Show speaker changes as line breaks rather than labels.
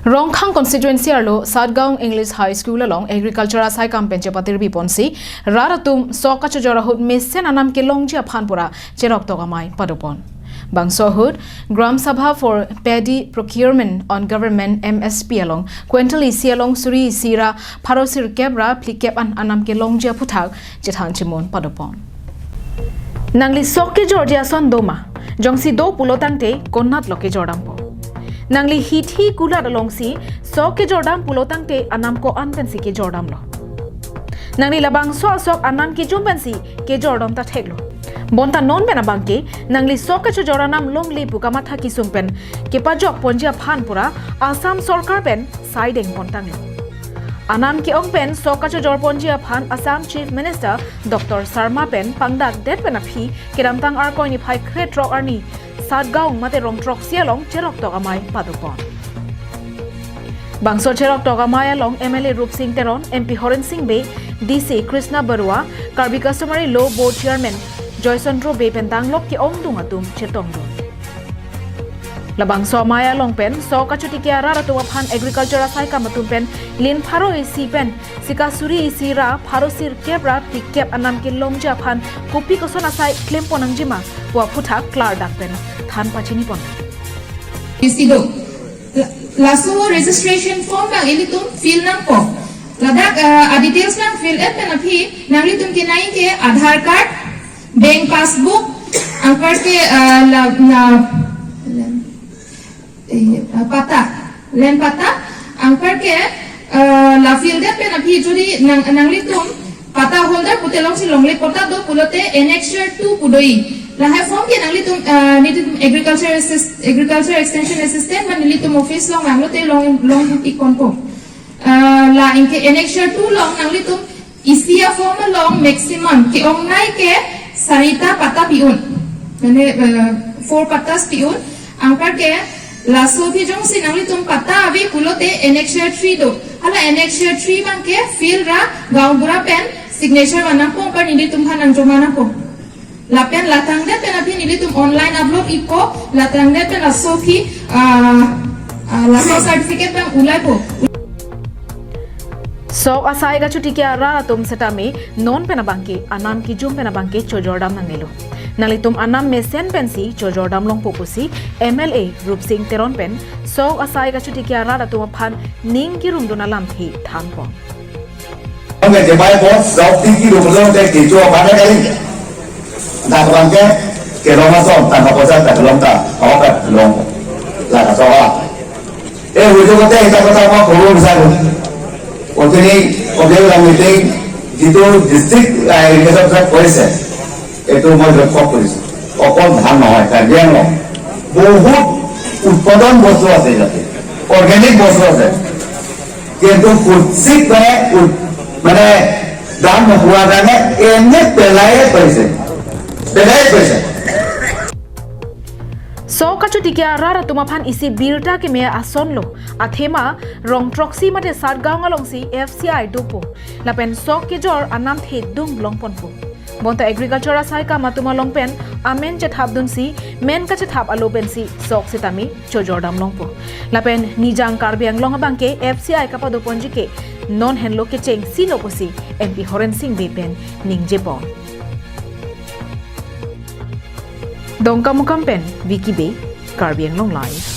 Rongkhang constituency arlo Sadgaon English High School along agriculture asai campaign chepatir biponsi raratum soka chojora hut mesen anam ke longjia phanpura cherok togamai padopon Bangsohut Gram Sabha for Paddy Procurement on Government MSP along Quintal isi along Suri Sira Parosir Kebra Plikep an anam ke longjia puthak jethan chimon padopon Nangli soke Georgia sondoma jongsi do pulotangte konnat loke jordampo Nangli hithi kula dalongsi soke jordam pulotangte anam ko anpensi ke jordam lo Nangli labang so sok anam ke jumpensi ke jordam ta theklo Bonta non bena bangke nangli soke joranam longli pukamatha ki sungpen ke pajok ponjia phanpura Assam Sarkar pen siding pontang lo Anam ki ongpen soka jor ponjia phan Assam Chief Minister Dr. Sarma pen pangdak det pen aphi kedamtang ar koini phai kret rok arni Sadgaon mate rong trok sialong cherok togamai padupon Bangso cherok togamai along MLA Rup Singh Teron MP Horen Singh Be DC Krishna Barua Karbi Customary Law Board Chairman Joysandro Be pentang lok ki ong dungatum chetong do Labang so maya long pen so kachuti ki ara ratu phan agriculture asai ka matum pen lin pharo isi pen sikasuri isi ra pharo sir kebra pikep anam ki longja phan kopi ko sona sai claim ponang jima wa phutha klar dak pen than pachini pon
isi do laso registration form bang ini tum fill nang ko ladak details nang fill et pen aphi nangli tum ki nai ke aadhar card bank passbook angkar ke pata len pata angkar ke la fill det pen aphi jodi nangli tum pata holder putelong si longle pota do pulote annexure 2 pudoi la hai form ke nangli tum need agriculture extension assistant man nili tum office long anglote long ikon ko la inke annexure 2 long nangli tum isia form long maximum ke ongnai ke sarita pata piun mane 4 patas piun angkar ke laso bhi jong si nangli tum pata abi pulote annexure 3 do hala annexure 3 bang ke fill ra gaung bura pen signature mana ko par nili tum hanang jomana ko lapen latang de pen abi nili tum online upload iko latang de pen laso ki laso certificate bang ulai ko
So asai ga chuti kya ra tum setame non pena bangke anam ki jum pena bangke chojordam nangelo nali tum anam mesen pensi chojordam long popusi MLA Rup Singh Teron pen so asai ga chuti kya ra tum phan ning ki rum dona lam thi than pon
Ông cái bài post giáo tí kí đồ lâu để kỹ cho bán cái đấy là các bạn cái đó mà xong tạm có ra tại lòng ta có cả lòng là cả sao à em vừa cho cái ta có sao mà khổ sao rồi còn cái này còn cái là meeting itu district agriculture সব করেছে এটো মই লক্ষ্য কৰিছো অকল ধান নহয় কাৰ্বিয়াং বহুত উৎপাদন বস্তু আছে যাতে অৰ্গেনিক বস্তু আছে কিন্তু কুচিত মানে দাম নোহোৱা কাৰণে এনে পেলাই পাইছে
So kachuti kya rara tumaphan isi birta ke me ason lo athema rong troxy mate Sadgaon along si FCI dopo lapen so ke jor anam the dung long ponpo bonta agriculture asai ka matuma long pen amen che thap dun si men ka che thap alo pen si sok sitami chojordam long po lapen nijang karbiang long abang ke FCI ka pado ponji ke non hen lo ke cheng si lo posi MP Horen Singh be pen ningje pon Dongka Mukam pen Wiki Bay Karbiang Long Live